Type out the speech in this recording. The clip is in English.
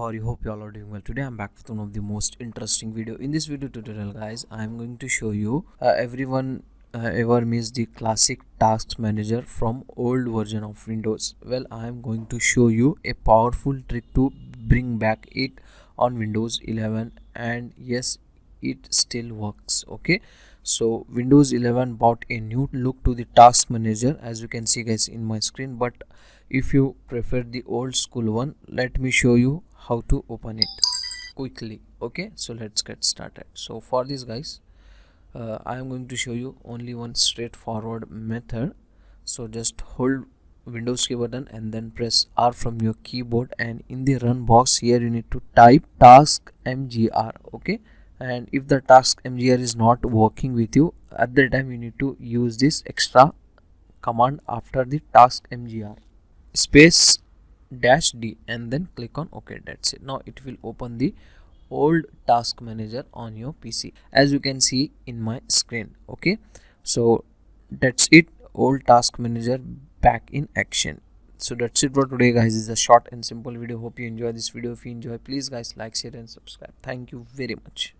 how are you? Hope you all are doing well. Today I'm back with one of the most interesting video. In this video tutorial guys, I'm going to show you everyone ever missed the classic tasks manager from old version of Windows. Well, I'm going to show you a powerful trick to bring back it on Windows 11, and yes, it still works. Okay, so Windows 11 brought a new look to the task manager, as you can see guys in my screen. But if you prefer the old school one, let me show you how to open it quickly. Okay, so let's get started. So for this guys, I am going to show you only one straightforward method. So just hold Windows key button and then press R from your keyboard, and in the run box here you need to type task mgr. Okay, and if the task mgr is not working with you, at that time you need to use this extra command after the task mgr, space dash d, and then click on OK. That's it. Now it will open the old task manager on your PC, as you can see in my screen. Okay, so that's it, old task manager back in action. So that's it for today guys. This is a short and simple video. Hope you enjoy this video. If you enjoy, please guys like, share and subscribe. Thank you very much.